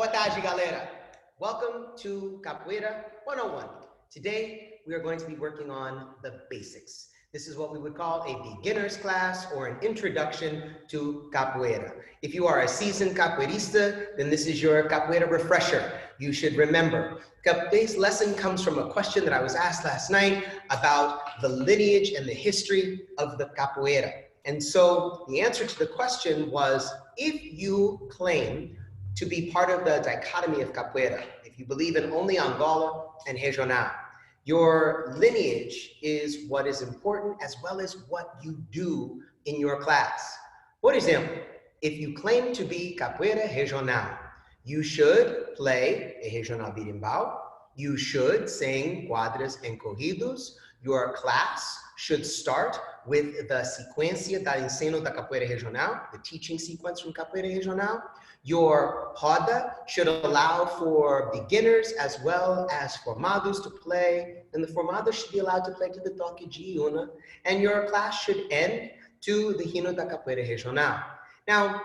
Boa tarde, galera. Welcome to Capoeira 101. Today, we are going to be working on the basics. This is what we would call a beginner's class or an introduction to Capoeira. If you are a seasoned capoeirista, then this is your Capoeira refresher. You should remember. Today's lesson comes from a question that I was asked last night about the lineage and the history of the Capoeira. And so the answer to the question was, if you claim to be part of the dichotomy of Capoeira, if you believe in only Angola and Regional, your lineage is what is important as well as what you do in your class. For example, if you claim to be Capoeira Regional, you should play a Regional berimbau, you should sing quadras and corridos, your class should start with the sequência da ensino da Capoeira Regional, the teaching sequence from Capoeira Regional. Your roda should allow for beginners as well as formados to play, and the formados should be allowed to play to the toque de una, and your class should end to the hino da Capoeira Regional. Now,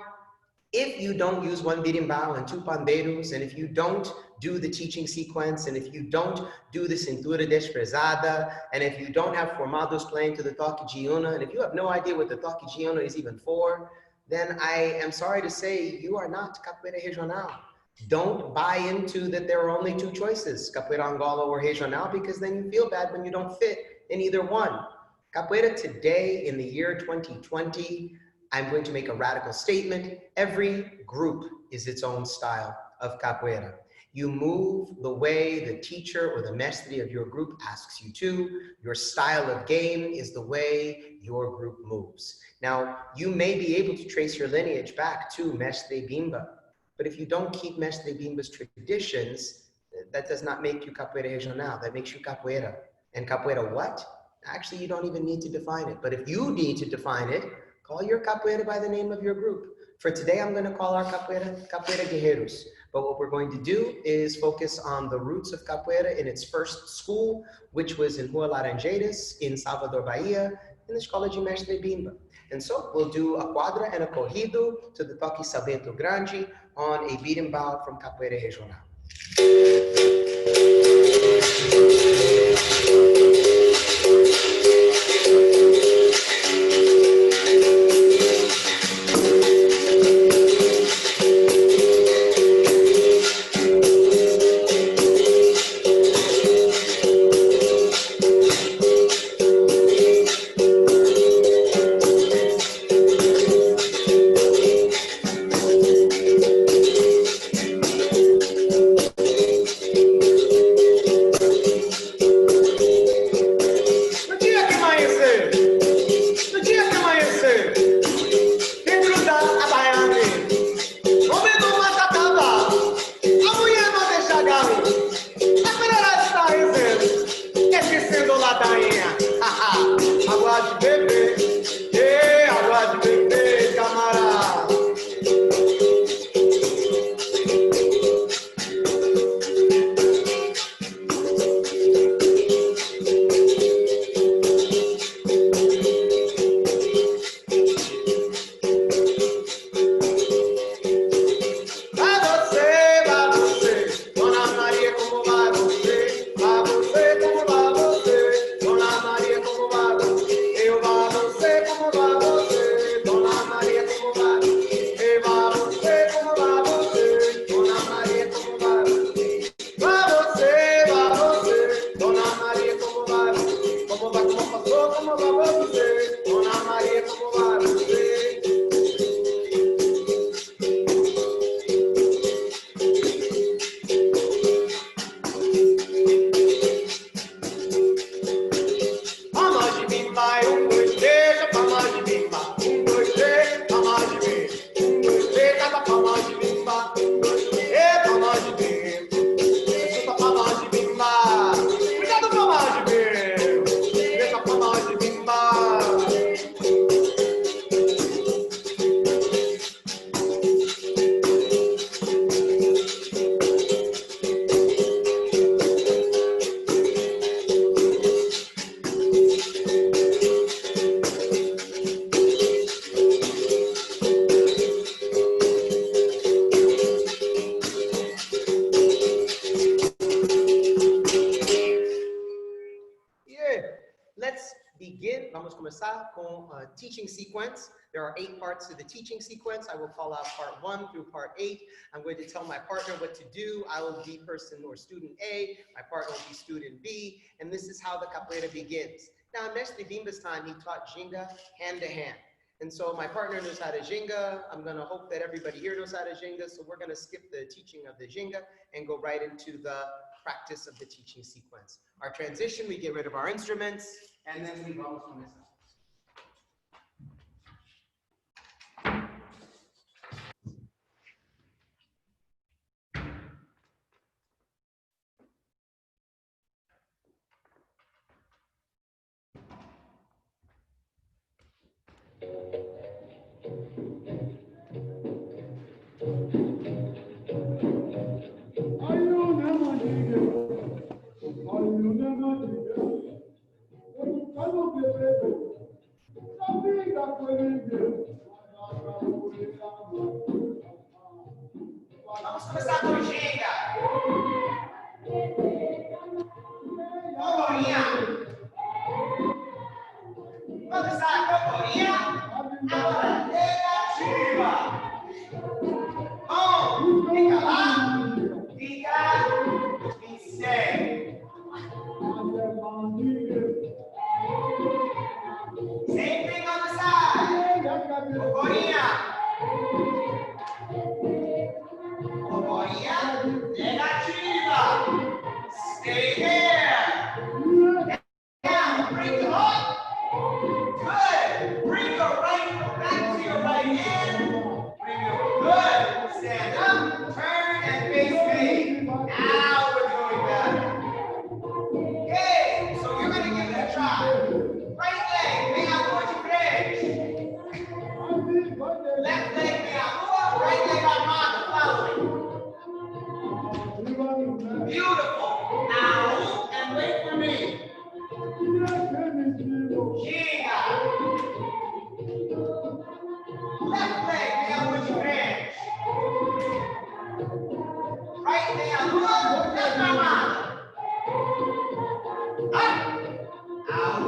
if you don't use one berimbau and two pandeiros, and if you don't do the teaching sequence, and if you don't do the cintura desprezada, and if you don't have formados playing to the toque de una, and if you have no idea what the toque de una is even for, then I am sorry to say you are not Capoeira Regional. Don't buy into that there are only two choices, Capoeira Angola or Regional, because then you feel bad when you don't fit in either one. Capoeira today, in the year 2020, I'm going to make a radical statement. Every group is its own style of Capoeira. You move the way the teacher or the mestre of your group asks you to. Your style of game is the way your group moves. Now, you may be able to trace your lineage back to Mestre Bimba, but if you don't keep Mestre Bimba's traditions, that does not make you Capoeira Regional, that makes you Capoeira. And Capoeira what? Actually, you don't even need to define it, but if you need to define it, call your Capoeira by the name of your group. For today, I'm going to call our Capoeira, Capoeira Guerreiros. But what we're going to do is focus on the roots of Capoeira in its first school, which was in Rua Laranjeiras, in Salvador, Bahia, in the Escola de Mestre Bimba. And so we'll do a quadra and a corrido to the toque Sabeto Grande on a berimbau from Capoeira Regional. começar com a teaching sequence. There are 8 parts to the teaching sequence. I will call out part 1 through part 8. I'm going to tell my partner what to do. I will be person or student A. My partner will be student B. And this is how the capoeira begins. Now, next to Bimba's time, he taught Ginga hand to hand. And so my partner knows how to Ginga. I'm going to hope that everybody here knows how to Ginga. So we're going to skip the teaching of the Ginga and go right into the practice of the teaching sequence. Our transition, we get rid of our instruments, and then we vamos começar. Vamos começar com Ginga. Cocorinha. Começar a cocorinha. Agora, negativa. Fica lá. Fica. E segue. Same thing on the side. Cocorinha. Cocorinha. Negativa. Stay there. Now, bring it up. Good. Bring your right foot back to your right hand. Bring your good. Stand up, turn, and face me. Now we're doing better. Okay, so you're going to give it a try. Right leg, vem a lua de frente. Left leg, vem a lua. Right leg armado, following. Beautiful. Now, and wait for me. Ginga. Left leg, vem a lua de frente. Right, vem a lua. Left armado. Up. Out.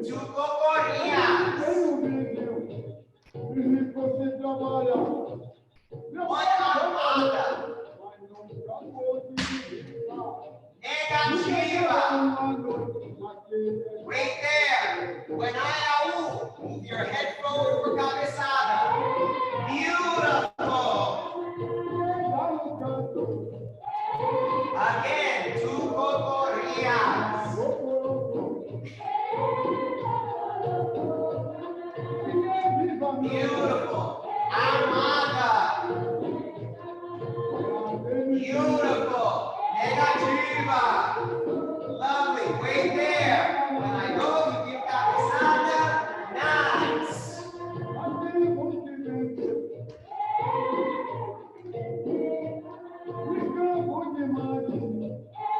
Two cocorinhas. One armada. Negativa. Wait there. When I move your head forward for cabeçada. Beautiful. Again, two cocorinhas. Beautiful. Armada. Beautiful. Negativa. Lovely. Wait there. When I go, you give cabeçada. Nice.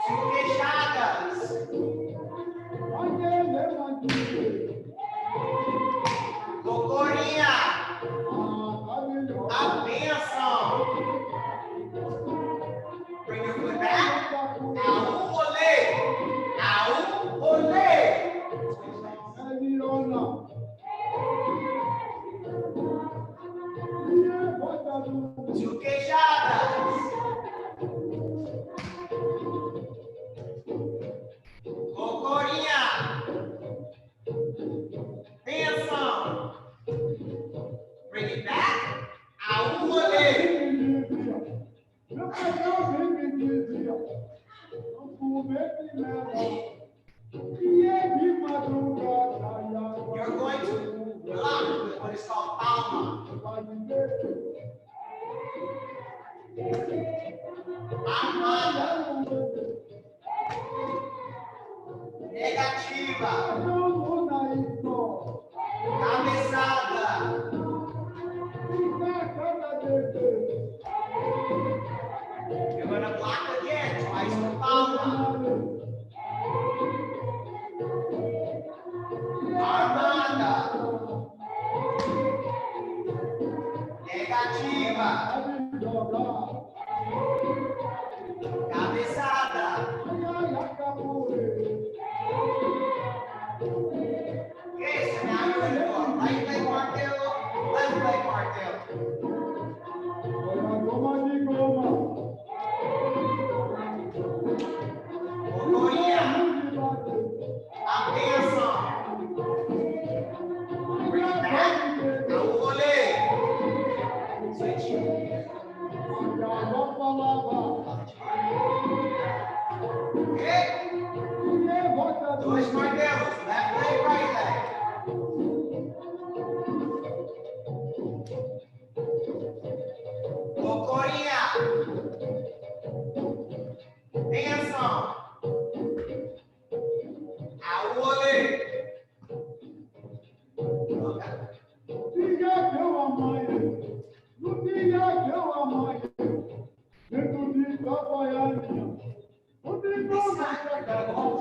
Two queixadas. Cocorinha. A benção. Bring your foot back. Now, olê. Now, olê. Two queixadas. Cocorinha. Benção. Bring it back. Aúle. You're going to block with what is called palma. Armada. Negativa. Cabeçada. You're going to block again, twice with palma. Armada. Negativa. Cabeçada.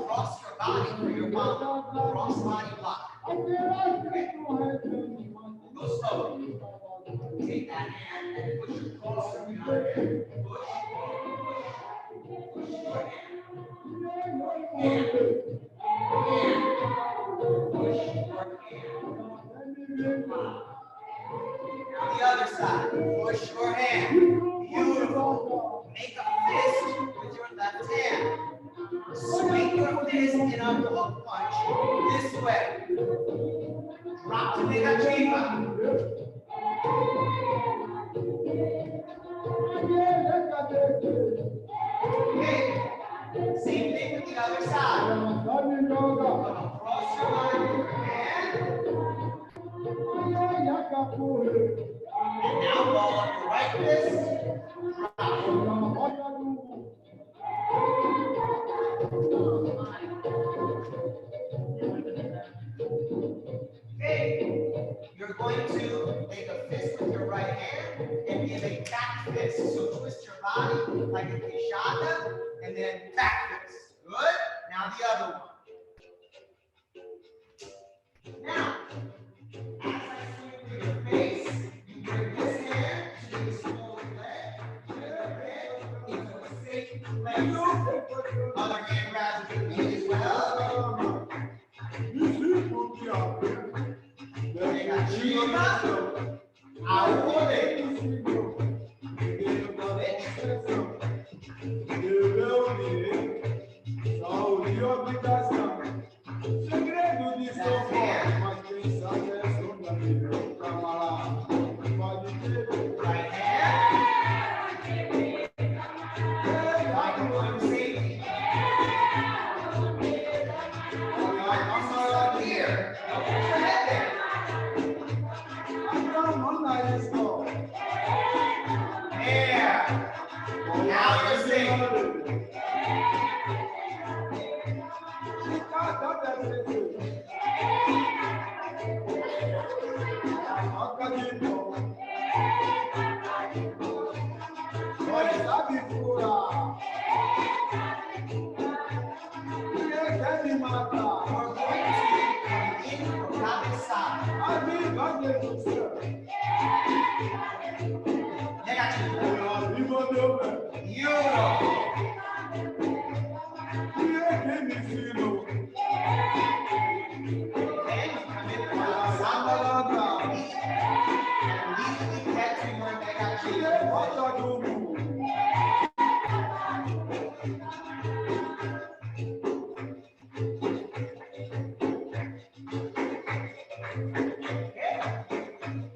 Cross your body for your cross body block. Okay. Go slowly. Take that hand and push it closer to your hand. Push. Push your hand. Hand. Push your hand. Now the other side. Push your hand. Beautiful. Make a fist with your left hand. Swing your fist in a hook punch this way. Drop to negativa. Okay. Same thing with the other side. Cross your line with your hand. And now ball on your right fist. Drop. Okay, you're going to make a fist with your right hand and give a back fist. So twist your body like a queixada and then back fist. Good? Now the other one. Now, as I swing through your face, you bring this hand to the small leg, the other hand into a safe leg. Other hand grabs the knee as well. Negativa, aúde. Right hand. Microphone safety. Here. Don't put your head there. There. Now you're safe.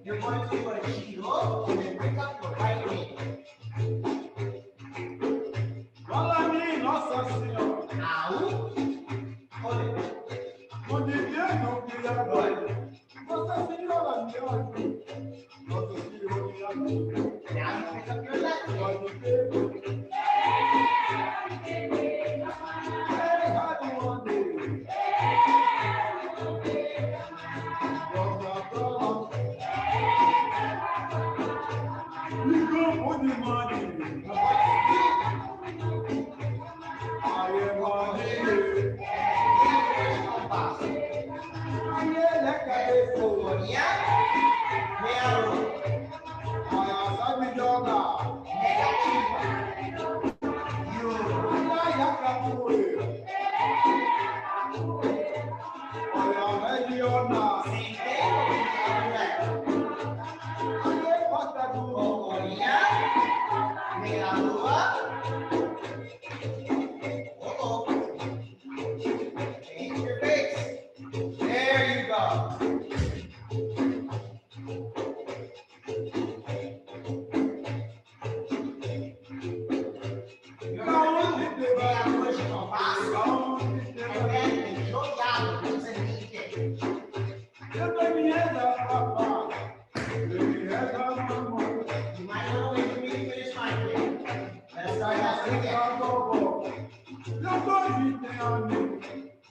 You're going to do a giro and then pick up your right knee. Now, hold it. Good. Now you pick up your left knee.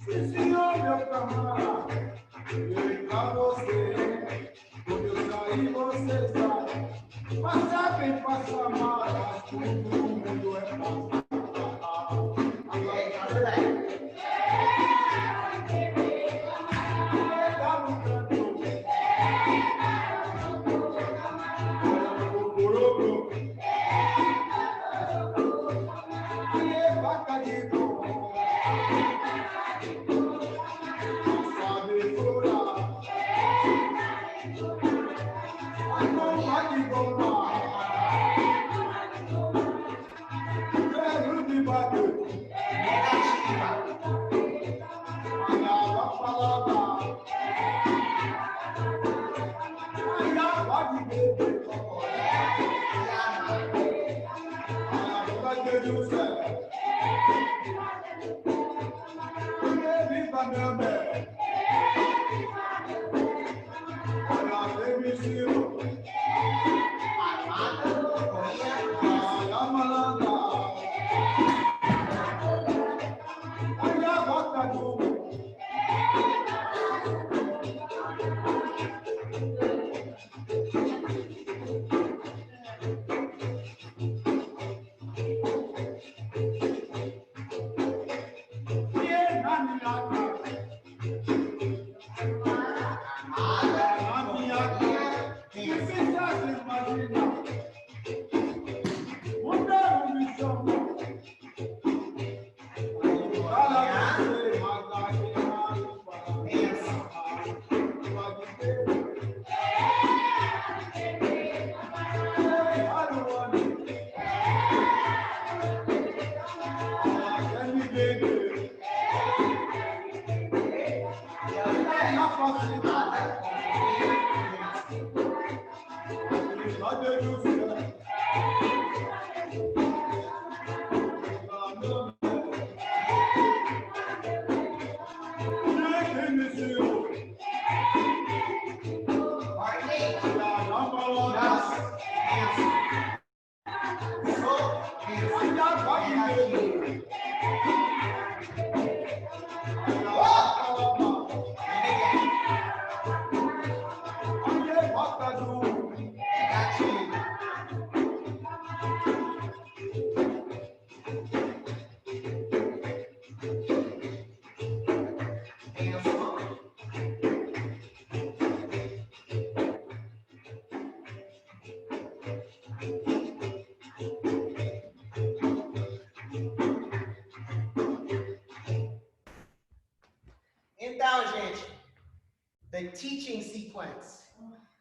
Sim, senhor, meu camarada, ele pra você. Então, gente, the teaching sequence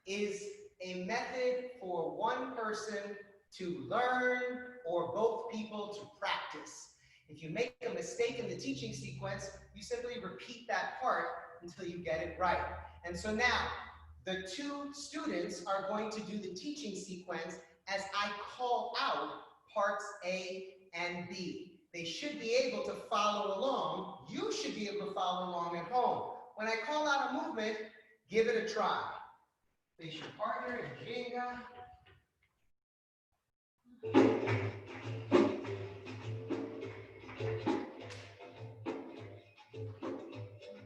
is a method for one person to learn or both people to practice. If you make a mistake in the teaching sequence, you simply repeat that part until you get it right. And so now, the two students are going to do the teaching sequence as I call out parts A and B. They should be able to follow along. You should be able to follow along at home. When I call out a movement, give it a try. Face your partner and Jenga.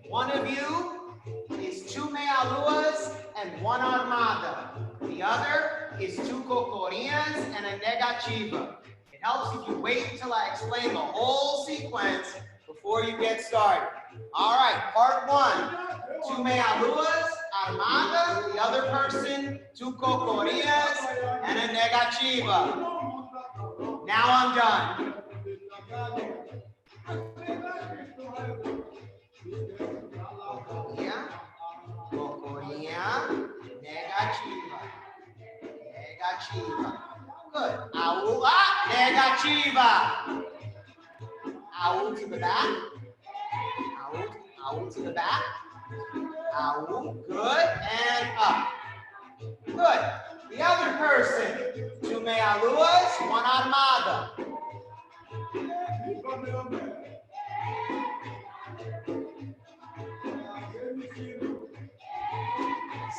One of you is two meia-luas and one armada. The other is two cocorinhas and a negativa. It helps if you wait until I explain the whole sequence before you get started. All right, part one, two meia-luas, armada, the other person, two cocorinhas and a negativa. Now I'm done. Cocorinha, negativa. Negativa. Good. Aú, negativa. Aú to the back. Aú to the back. Aú, good, and up. Good. The other person, two meia-luas, one armada.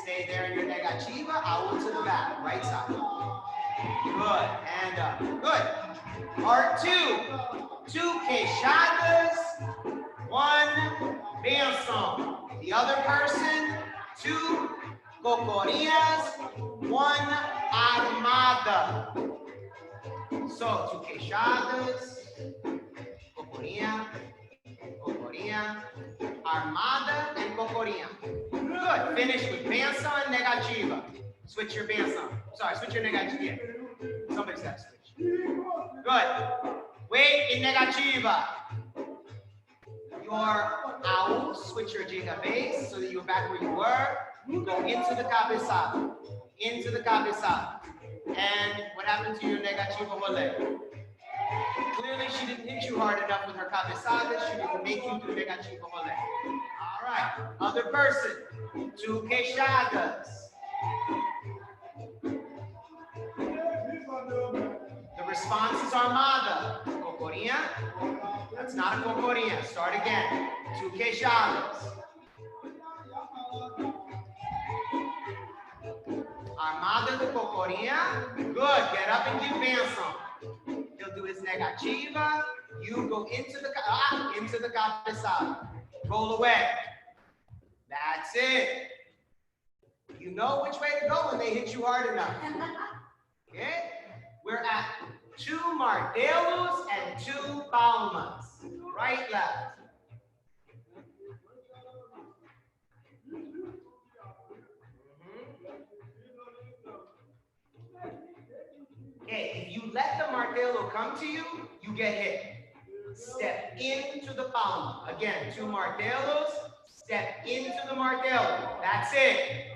Stay there in your negativa, aú to the back, right side. Good, and up. Good. Part two, two queixadas, one benção. The other person, two cocorinhas, one armada. So, two queixadas, cocorinha, cocorinha, armada, and cocorinha. Good. Finish with benção and negativa. Switch your benção. Sorry, switch your negativa. Yeah. Somebody's got to switch. Good. Wait in negativa. Your AU, switch your giga base so that you're back where you were. You go into the cabeçada. Into the cabeçada. And what happened to your negativa rolê? Clearly, she didn't hit you hard enough with her cabeçada. She didn't make you do negativa rolê. All right. Other person. Two queixadas. The response is armada. Cocorinha. That's not a cocorinha. Start again. Two queixadas. Armada do cocorinha. Good. Get up and give benção. He'll do his negativa. You go into the cabeçada. Roll away. That's it. You know which way to go when they hit you hard enough. Okay? We're at 2 martelos and 2 palmas. Right, left. Okay, if you let the martelo come to you, you get hit. Step into the palma. Again, 2 martelos. Step into the martelo. That's it.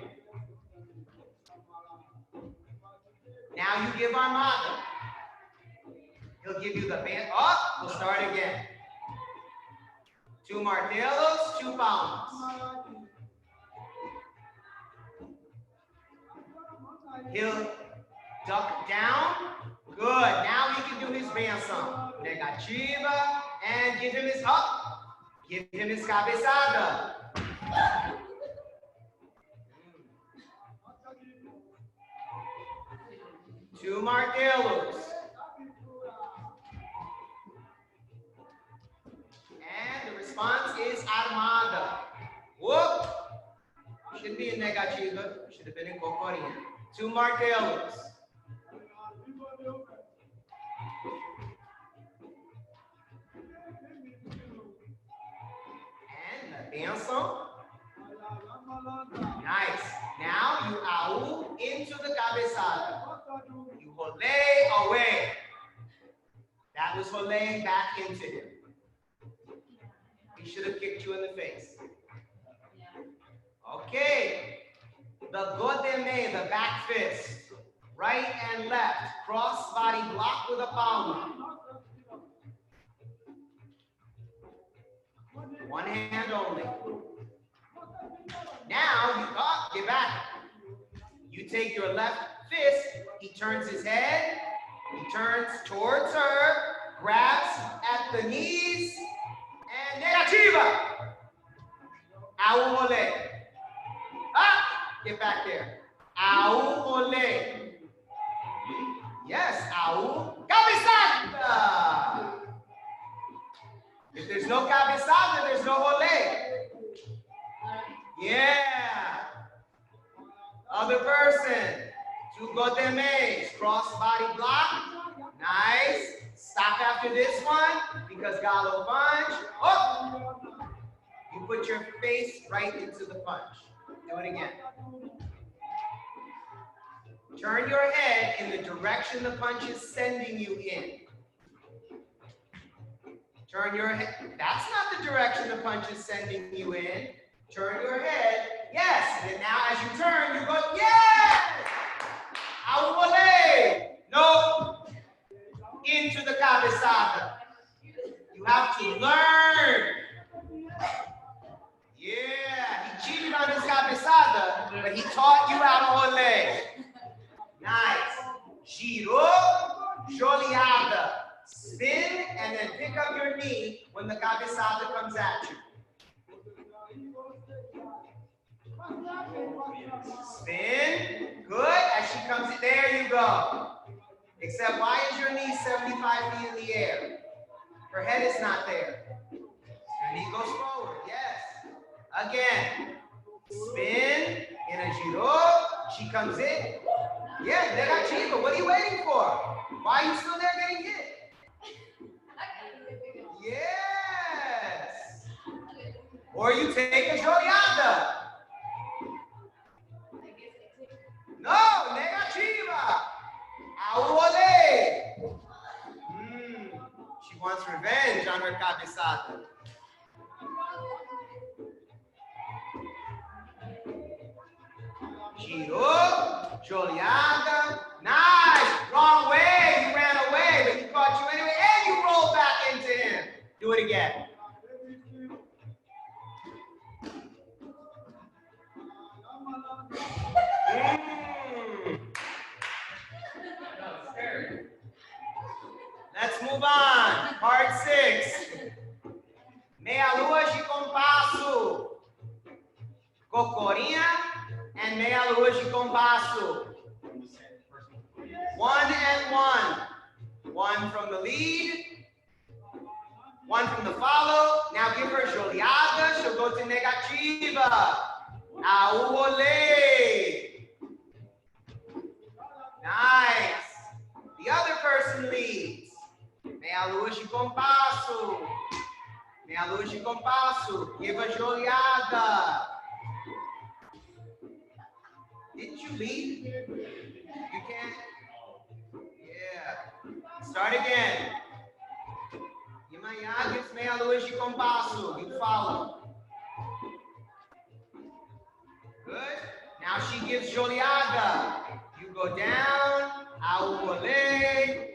Now you give armada. He'll give you the band. Oh, we'll start again. 2 martelos, 2 palmas. He'll duck down. Good. Now he can do his benção. Negativa. And give him his up. Give him his cabeçada. Two martelos. And the response is armada. Whoop. Shouldn't be in negativa. Should have been in cocorinha. 2 martelos. And the benção. Nice. Now you AU into the cabeçada. You rolê away. That was rolê back into him. He should have kicked you in the face. Okay. The godeme, the back fist. Right and left. Cross body block with a palma. One hand only. Now you get back. You take your left fist. He turns his head. He turns towards her. Grabs at the knees. And negativa. AU rolê. Ah! Get back there. AU rolê. Yes, AU. Cabeçada. If there's no cabeçada, there's no rolê. Yeah. Other person. 2 gotemes. Cross body block. Nice. Stop after this one because galo punch. Oh! You put your face right into the punch. Do it again. Turn your head in the direction the punch is sending you in. Turn your head. That's not the direction the punch is sending you in. Turn your head. Yes. And now as you turn, you go, yes! AU rolê. No. Into the cabeçada. You have to learn. Yeah. He cheated on his cabeçada, but he taught you how to rolê. Nice. Girou, joelhada. Spin and then pick up your knee when the cabeçada comes at you. Spin. Good. As she comes in, there you go. Except why is your knee 75 feet in the air? Her head is not there. Your knee goes forward. Yes. Again. Spin in a giro. She comes in. Yeah, negativa. What are you waiting for? Why are you still there getting hit? Yes. Or you take a joleada. No, negativa. Aule. She wants revenge on her cabeçada. Girou, joleada. Nice. Wrong way. You ran away, but he caught you anyway, and you rolled back into him. Do it again. Let's move on. Part 6. Meia lua de compasso. Cocorinha and meia lua de compasso. 1 and 1. 1 from the lead. 1 from the follow. Now give her joleada. She'll go to negativa. Aule. Nice. The other person leads. Meia lua de compasso. Meia lua de compasso. Give a joleada. Didn't you lead? You can't? Yeah. Start again. Imaya gives meia lua de compasso. You follow. Good. Now she gives joleada. You go down. Aule.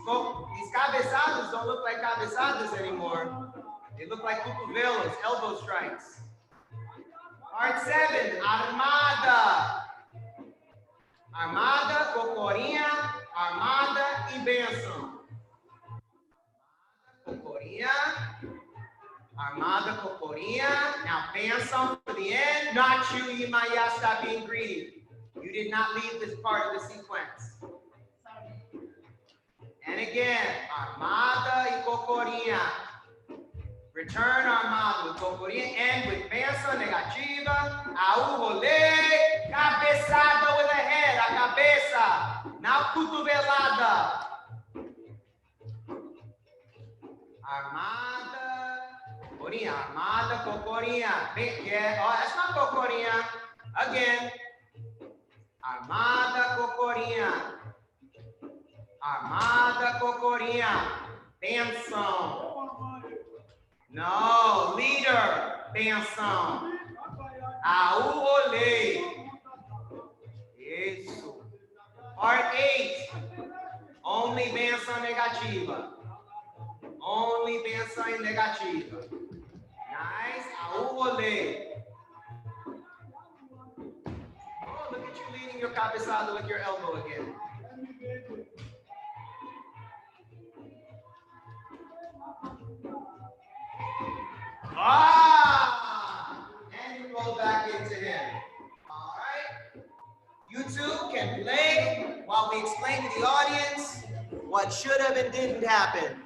These cabeçadas don't look like cabeçadas anymore. They look like cotovelos, elbow strikes. Part 7, armada. Armada, cocorinha, armada e bênção. Cocorinha, armada, cocorinha. Now bênção for the end. Not you, Imaya, stop being greedy. You did not leave this part of the sequence. And again, armada e cocorinha. Return armada with cocorinha and with bênção negativa. Au rolê, cabeçada with a head, a cabeça. Now cotovelada. Armada, cocorinha, armada, cocorinha. Yeah, oh, that's not cocorinha. Again. Armada, cocorinha. Armada, cocorinha. Bênção. No, leader. Bênção. Au olê. Isso. Part 8. Only bênção negativa. Only bênção negativa. Nice. Au olê. Oh, look at you leading your cabeçada with your elbow again. Ah! And you roll back into him. All right? You two can play while we explain to the audience what should have and didn't happen.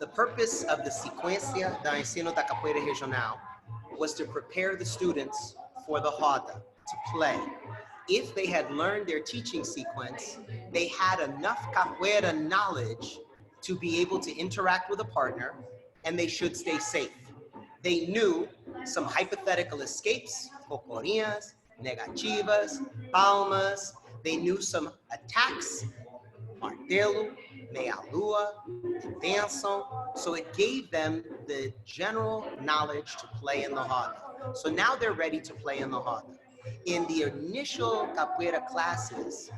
The purpose of the sequência da ensino da capoeira regional was to prepare the students for the roda, to play. If they had learned their teaching sequence, they had enough capoeira knowledge to be able to interact with a partner, and they should stay safe. They knew some hypothetical escapes, cocorinhas, negativas, palmas. They knew some attacks, martelo, meia-lua, bênção. So it gave them the general knowledge to play in the roda. So now they're ready to play in the roda. In the initial capoeira classes,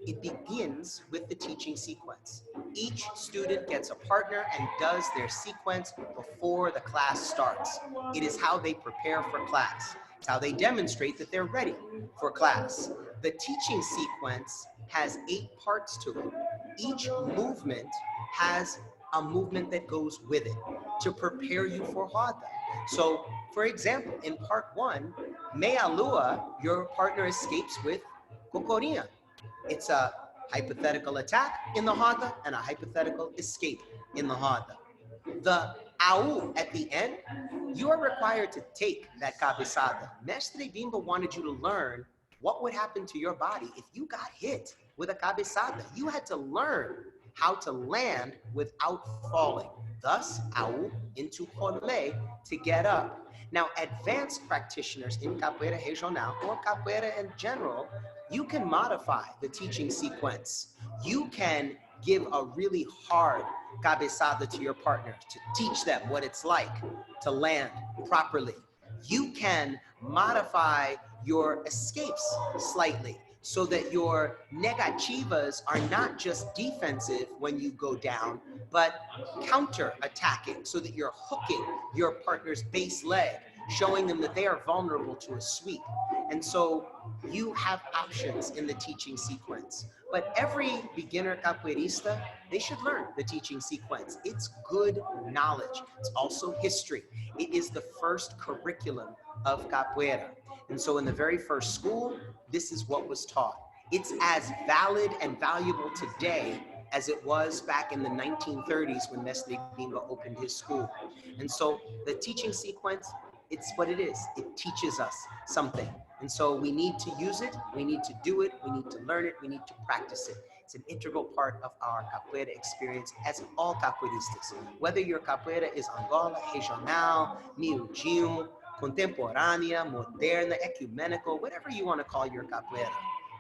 it begins with the teaching sequence. Each student gets a partner and does their sequence before the class starts. It is how they prepare for class. It's how they demonstrate that they're ready for class. The teaching sequence has 8 parts to it. Each movement has a movement that goes with it to prepare you for roda. So, for example, in part 1, meia lua, your partner escapes with cocorinha. It's a hypothetical attack in the roda and a hypothetical escape in the roda. The au at the end, you are required to take that cabezada. Mestre Bimba wanted you to learn what would happen to your body if you got hit with a cabezada. You had to learn how to land without falling. Thus, au into jole to get up. Now, advanced practitioners in Capoeira Regional or Capoeira in general, you can modify the teaching sequence. You can give a really hard cabezada to your partner to teach them what it's like to land properly. You can modify your escapes slightly so that your negativas are not just defensive when you go down, but counter-attacking so that you're hooking your partner's base leg, showing them that they are vulnerable to a sweep. And so you have options in the teaching sequence. But every beginner capoeirista, they should learn the teaching sequence. It's good knowledge. It's also history. It is the first curriculum of capoeira. And so in the very first school, this is what was taught. It's as valid and valuable today as it was back in the 1930s when Mestre Bimba opened his school. And so the teaching sequence, it's what it is. It teaches us something. And so we need to use it, we need to do it, we need to learn it, we need to practice it. It's an integral part of our capoeira experience as all capoeiristas. Whether your capoeira is Angola, regional, miudinho, contemporânea, moderna, ecumenical, whatever you want to call your capoeira,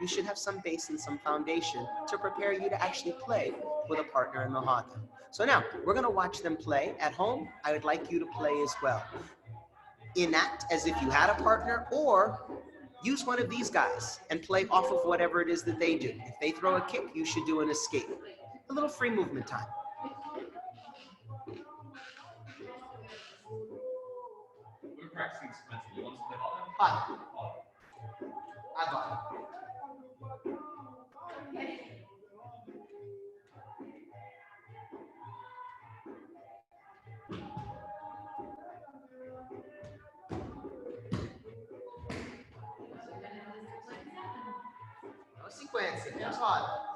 you should have some base and some foundation to prepare you to actually play with a partner in the roda. So now, we're going to watch them play. At home, I would like you to play as well. Enact as if you had a partner, or use one of these guys and play off of whatever it is that they do. If they throw a kick, you should do an escape. A little free movement time. We're practicing sequentially. You want us to play all them? Agora. No sequência, just roda.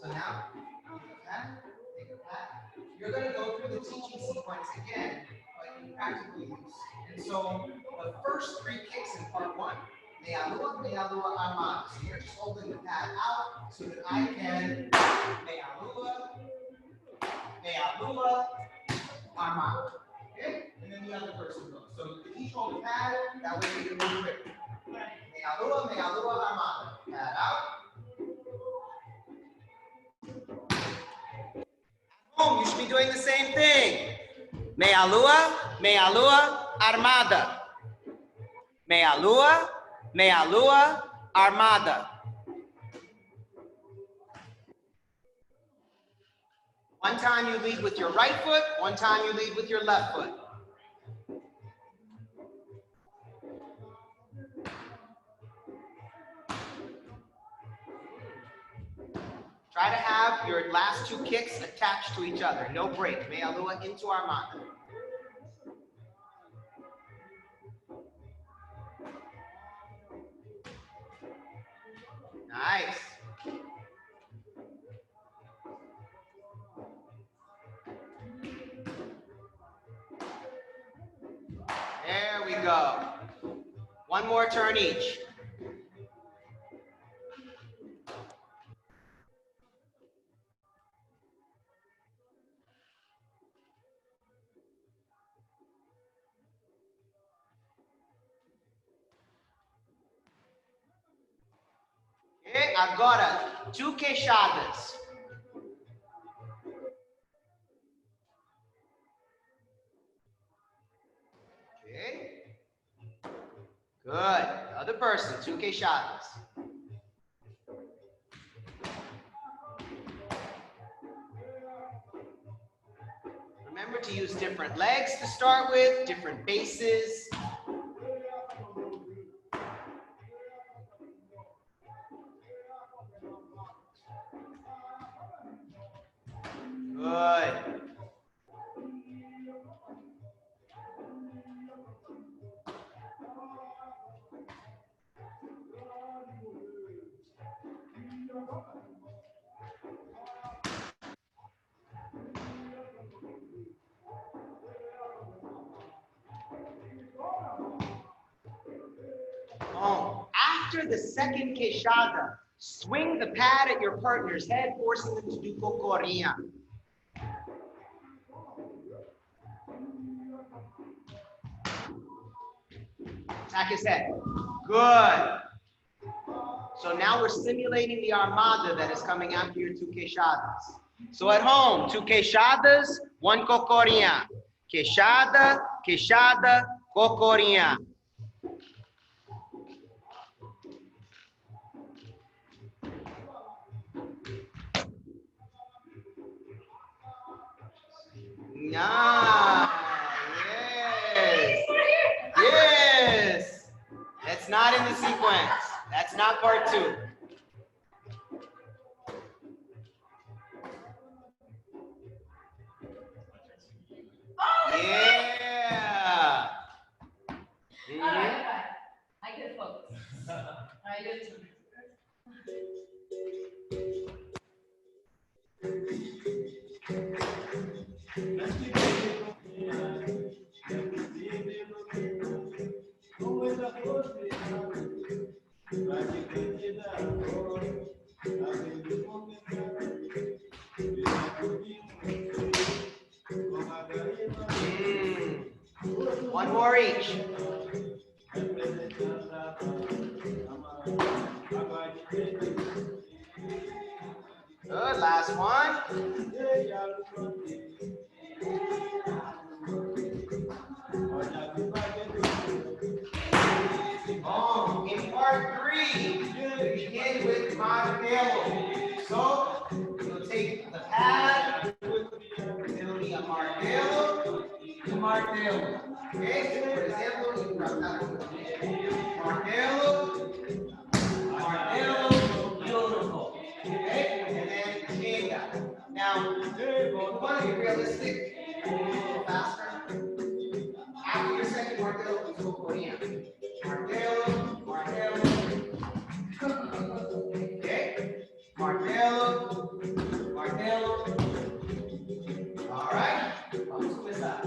So now, take a pat. You're going to go through the teaching sequence again, but in practical use. And so the first three kicks in part one, meia lua, armada. So you're just holding the pad out so that I can meia lua, armada. Okay? And then the other person goes. So each hold the pad, that way we can move quickly. Meia lua, armada. Pad out. Home, you should be doing the same thing. Meia lua, armada. Meia lua, armada. One time you lead with your right foot, one time you lead with your left foot. Try to have your last two kicks attached to each other. No break. Meia lua into armada. Nice. we go. One more turn each. Okay, agora, 2 queixadas. Okay. Good. The other person, 2 queixadas. Remember to use different legs to start with, different bases. Good. Oh, after the second queixada, swing the pad at your partner's head, forcing them to do cocorinha. Attack his head. Good. So now we're simulating the armada that is coming after your 2 queixadas. So at home, 2 queixadas, 1 cocorinha. Queixada, queixada, cocorinha. Yes. Yes. That's not in the sequence. That's not part 2. Yeah. All right. I can focus. All right, good. One more each. Good, last one. In part 3, we begin with martelo. So, you'll take the pad, it'll be a martelo, to martelo. Okay, for example, you got that one. Martelo, martelo, beautiful. Okay, and then chega. Now, if you want to be realistic, a little faster. After your second martelo, it's cocorinha. Martelo, martelo. Okay, martelo, martelo. All right, vamos começar.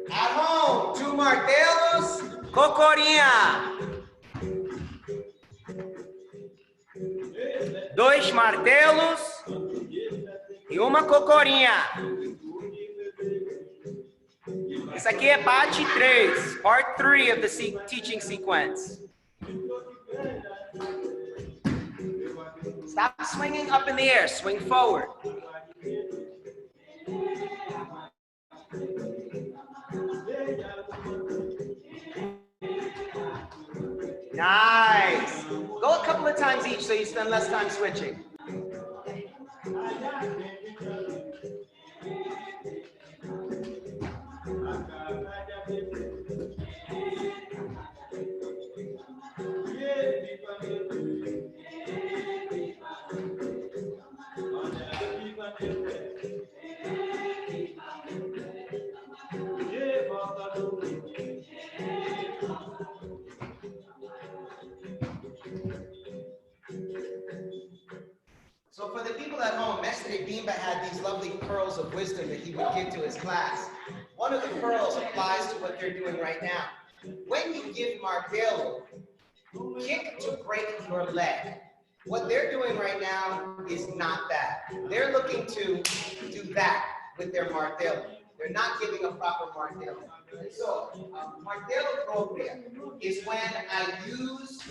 At home, 2 martelos, cocorinha. 2 martelos e uma cocorinha. Isso aqui é parte 3, part 3 of the teaching sequence. Stop swinging up in the air, swing forward. Nice. Go a couple of times each so you spend less time switching. Yesterday, Bimba had these lovely pearls of wisdom that he would give to his class. One of the pearls applies to what they're doing right now. When you give martelo, kick to break your leg. What they're doing right now is not that. They're looking to do that with their martelo. They're not giving a proper martelo. And so, martelo propria is when I use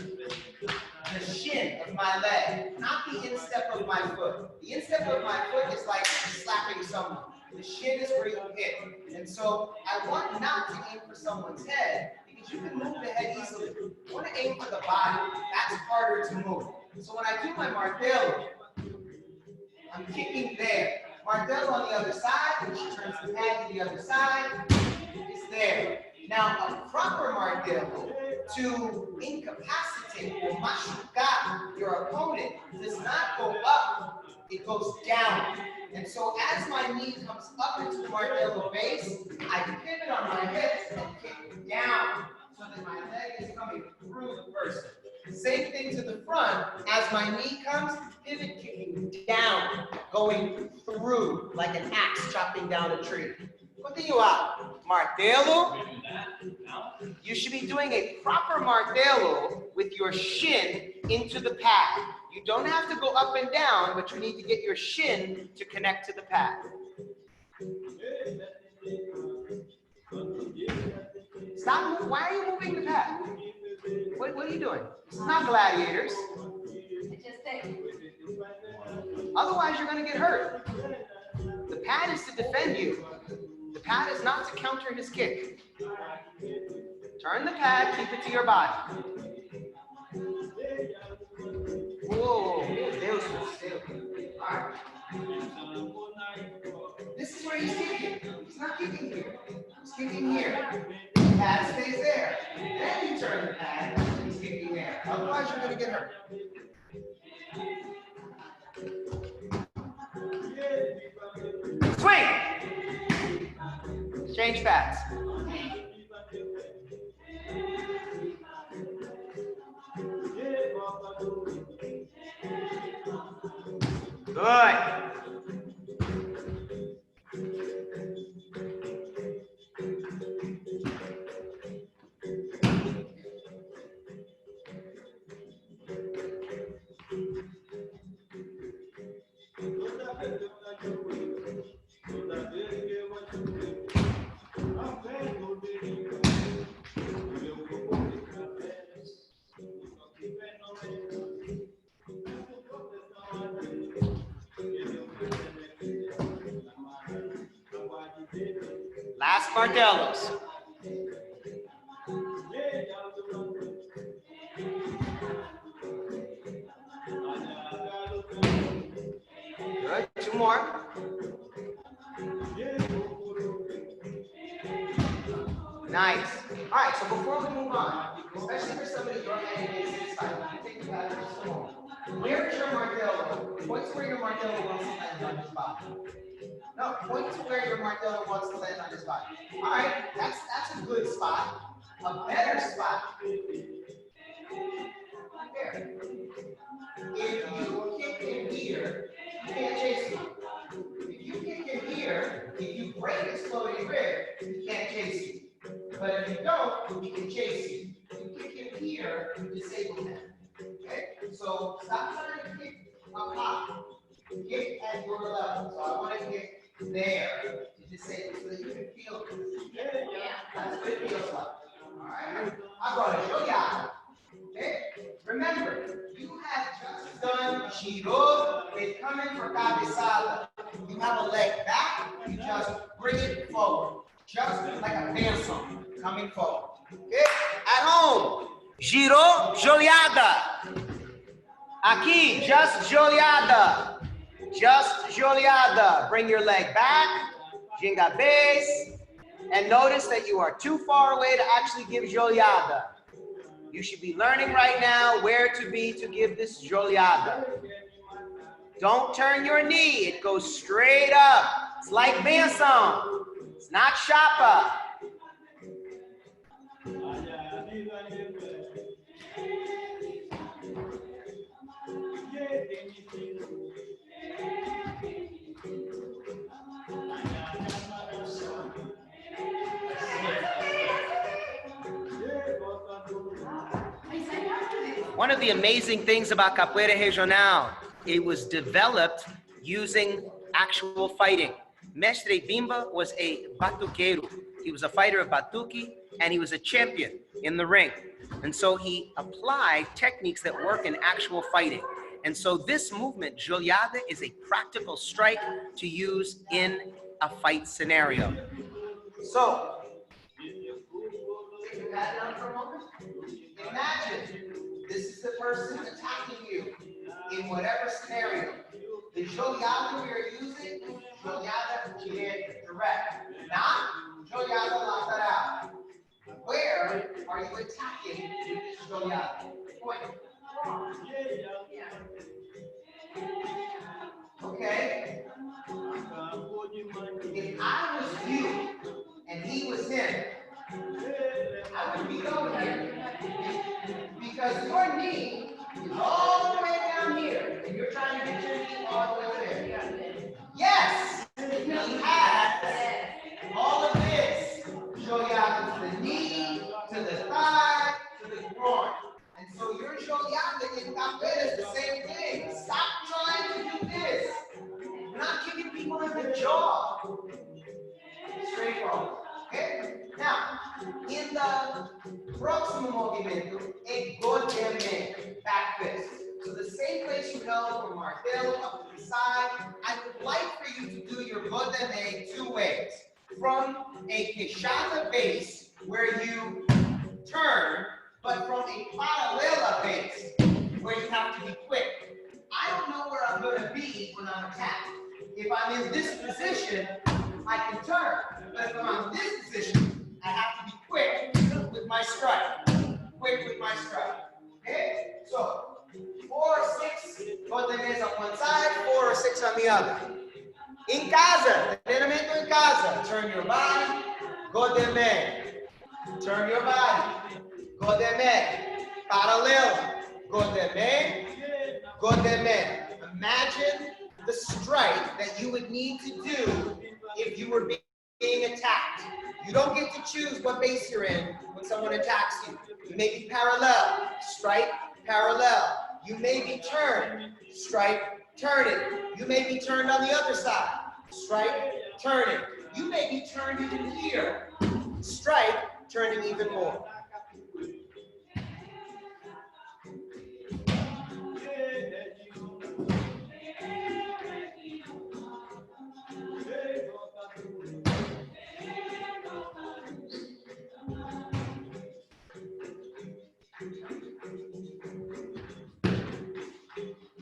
the shin of my leg, not the instep of my foot. The instep of my foot is like slapping someone. The shin is where you hit. And so I want not to aim for someone's head because you can move the head easily. I want to aim for the body. That's harder to move. So when I do my martelo, I'm kicking there. Martelo on the other side, which turns the pad to the other side, is there. Now, a proper martelo to incapacitate or machucar your opponent does not go up, it goes down. And so as my knee comes up into the martelo base, I pivot on my hips and kick down so that my leg is coming through the person. Same thing to the front. As my knee comes, pivot kicking down, going through like an axe chopping down a tree. Continua. Martelo. You should be doing a proper martelo with your shin into the pad. You don't have to go up and down, but you need to get your shin to connect to the pad. Stop. Why are you moving the pad? What are you doing? It's not gladiators. Otherwise, you're going to get hurt. The pad is to defend you. The pad is not to counter his kick. Turn the pad, keep it to your body. Whoa, Deus do céu. All right. This is where he's kicking. He's not kicking here. He's kicking here. The pad stays there. Then you turn the pad, he's kicking there. Otherwise, you're going to get hurt. Swing! Change pads. Good. Last martelos. Good. Two more. Nice. All right, so before we move on, especially for somebody your age, take the pad for just a moment. Where is your martello? Point to where your martello wants to land on his body. No, point to where your martello wants to land on his body. All right, that's a good spot. A better spot. There. If you kick in here, you can't chase him. If you kick in here, if you break his floating rib, he can't chase you. But if you don't, he can chase you. If you kick in here, you disable him. Okay? So stop trying to kick up high. Kick at your level. So I want to kick there to disable so that you can feel it. Yeah. That's what it feels like. Alright? I brought a joyada. Okay? Remember, you have just done giro with coming for cabezada. You have a leg back, you just bring it forward. Just like a benção coming forward. Okay? At home, giro, joelhada. Aqui, just joelhada. Just joelhada. Bring your leg back, ginga base, and notice that you are too far away to actually give joelhada. You should be learning right now where to be to give this joelhada. Don't turn your knee. It goes straight up. It's like benção. It's not chapa. One of the amazing things about Capoeira Regional, it was developed using actual fighting. Mestre Bimba was a batuqueiro. He was a fighter of batuque, and he was a champion in the ring. And so he applied techniques that work in actual fighting. And so this movement, joelhada, is a practical strike to use in a fight scenario. So, take your hat down for a moment. Imagine this is the person attacking you in whatever scenario. The joelhada we are using, joelhada direct, not joelhada lateral. Where are you attacking with this joelhada? Point. Okay? If I was you and he was him, I wouldn't be going here. Because your knee is all the way down here, and you're trying to get your knee all the way there. Yes, he has all of this. Joelhada to the knee, to the thigh, to the groin. And so your joelhada in capoeira is the same thing. Stop trying to do this. You're not kicking people in the jaw. Straightforward. Okay? Now, in the próximo movimento, a godeme, back fist. So the same place you know from martelo up to the side, I would like for you to do your godeme two ways. From a queixada base, where you turn, but from a paralela base, where you have to be quick. I don't know where I'm going to be when I'm attacked. If I'm in this position, I can turn. But if I'm in this position, I have to be quick with my strike. Quick with my strike. Okay? So, 4 or 6 gotemes on one side, 4 or 6 on the other. In casa, treinamento in casa. Turn your body, godeme. Turn your body, godeme. Parallel, godeme, godeme. Imagine the strike that you would need to do if you were being attacked. You don't get to choose what base you're in when someone attacks you. You may be parallel, strike, parallel. You may be turned, strike, turn it. You may be turned on the other side, strike, turn it. You may be turned even here, strike, turning even more.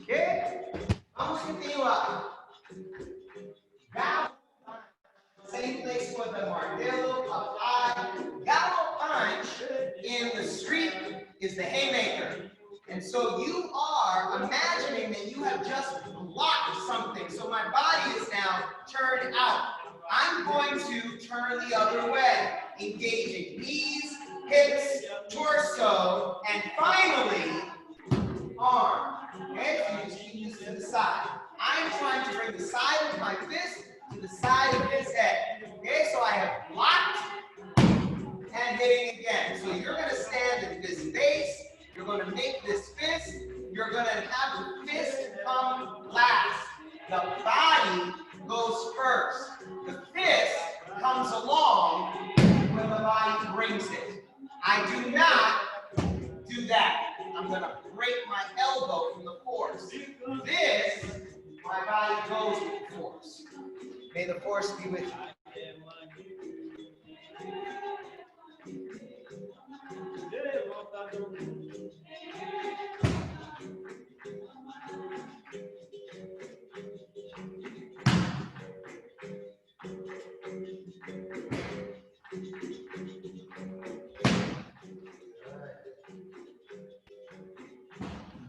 Ok? Vamos continuar. Gallo, same place for the martelo, apply. Gallo punch in the street is the haymaker. And so you are imagining that you have just blocked something. So my body is now turned out. I'm going to turn the other way, engaging knees, hips, torso, and finally, arm. Okay, so you just keep this to the side. I'm trying to bring the side of my fist to the side of his head. Okay, so I have blocked and hitting again. So you're going to stand at this base. You're going to make this fist. You're going to have the fist come last. The body goes first. The fist comes along when the body brings it. I do not do that. I'm going to break my elbow from the force. This, my body goes with the force. May the force be with you.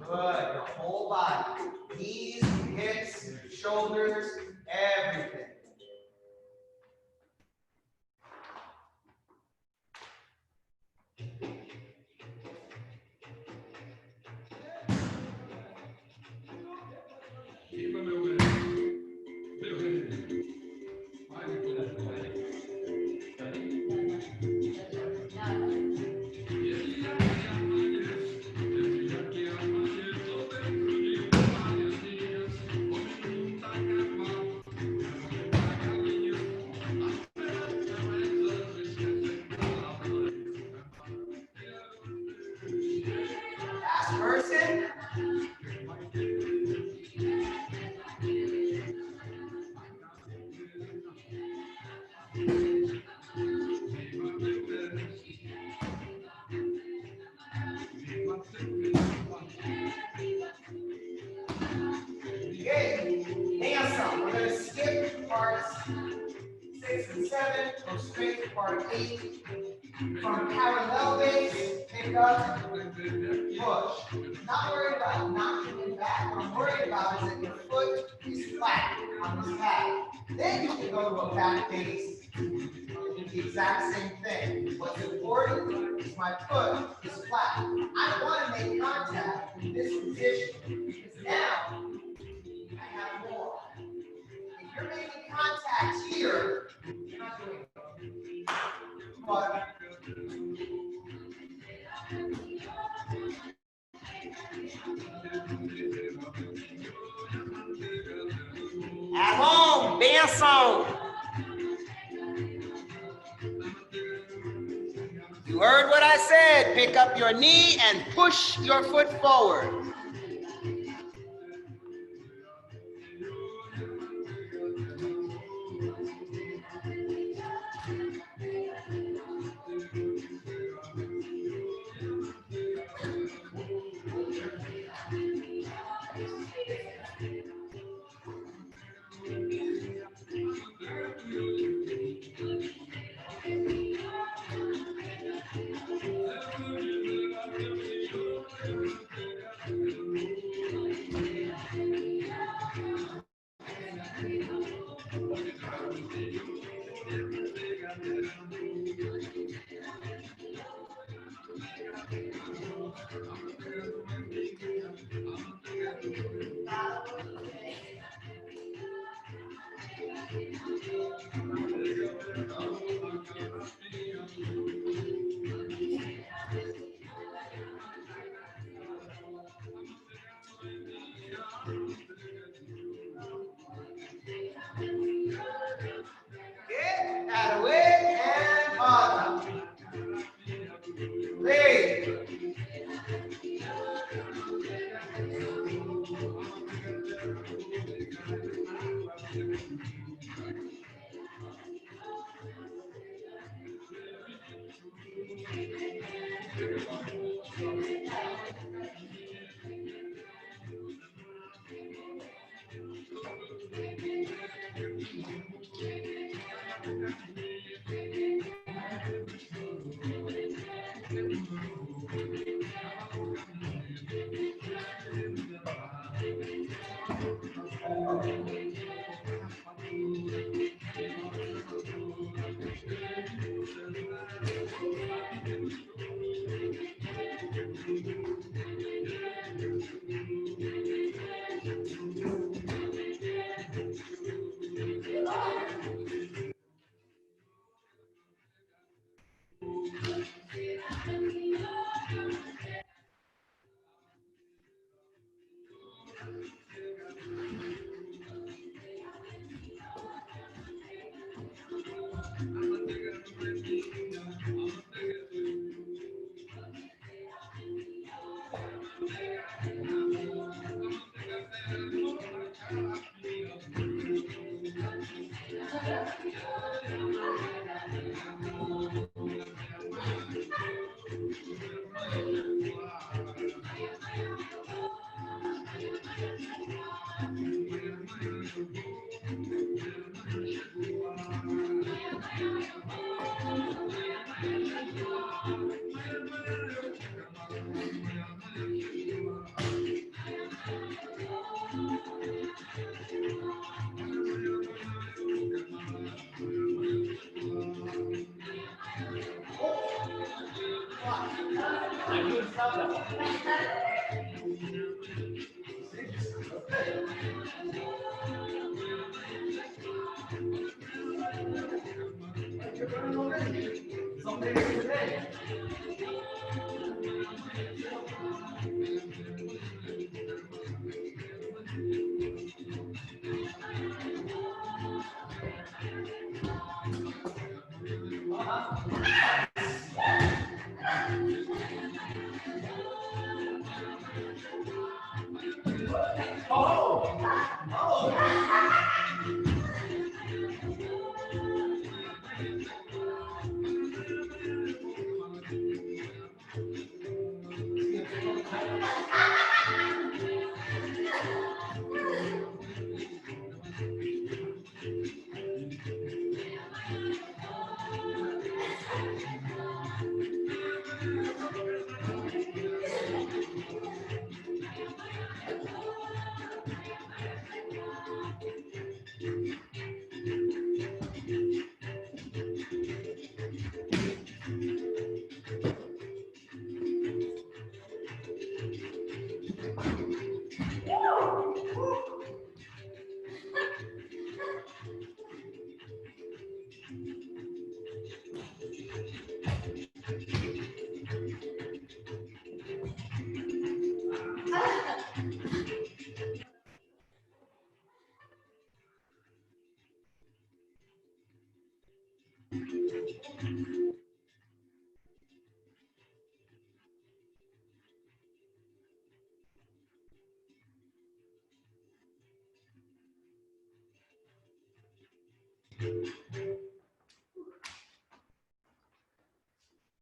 Good, your whole body. Knees, hips, shoulders, everything. Okay, handsome. We're going to skip parts 6 and 7, go straight to part 8. From parallel base, pick up, push. Not worried about knocking it back. What I'm worried about is that your foot is flat on this pad. Then you can go to a back base and do the exact same thing. What's important is my foot is flat. I want to make contact in this position because now I have more. If you're making contact here, you're not doing it. But at home, benção. You heard what I said. Pick up your knee and push your foot forward. Get out of the way and pause. Three. Oh! Oh!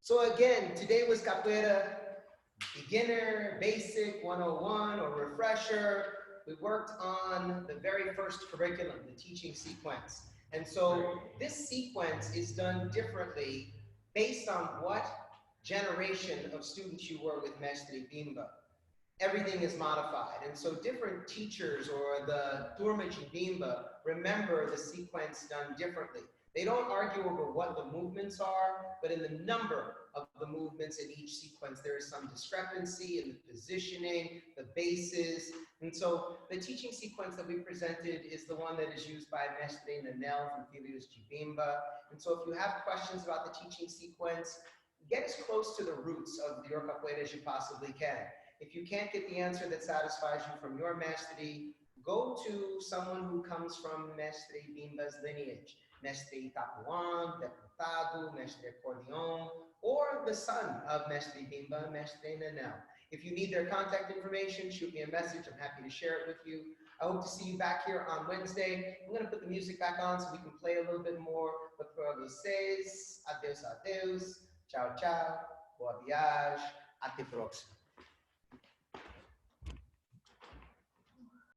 So again, today was Capoeira beginner, basic, 101, or refresher. We worked on the very first curriculum, the teaching sequence. And so this sequence is done differently based on what generation of students you were with Mestre Bimba. Everything is modified. And so different teachers or the Turma de Bimba remember the sequence done differently. They don't argue over what the movements are, but in the number of the movements in each sequence, there is some discrepancy in the positioning, the bases. And so the teaching sequence that we presented is the one that is used by Mestre Nanel from Filius de Bimba. And so if you have questions about the teaching sequence, get as close to the roots of your capoeira as you possibly can. If you can't get the answer that satisfies you from your mestre, go to someone who comes from Mestre Bimba's lineage, Mestre Itapuan, Deputado, Mestre Corleone, or the son of Mestre Bimba, Mestre Nanel. If you need their contact information, shoot me a message. I'm happy to share it with you. I hope to see you back here on Wednesday. I'm going to put the music back on so we can play a little bit more. But for vocês, adeus, adeus, ciao, ciao, boa viagem, até próxima.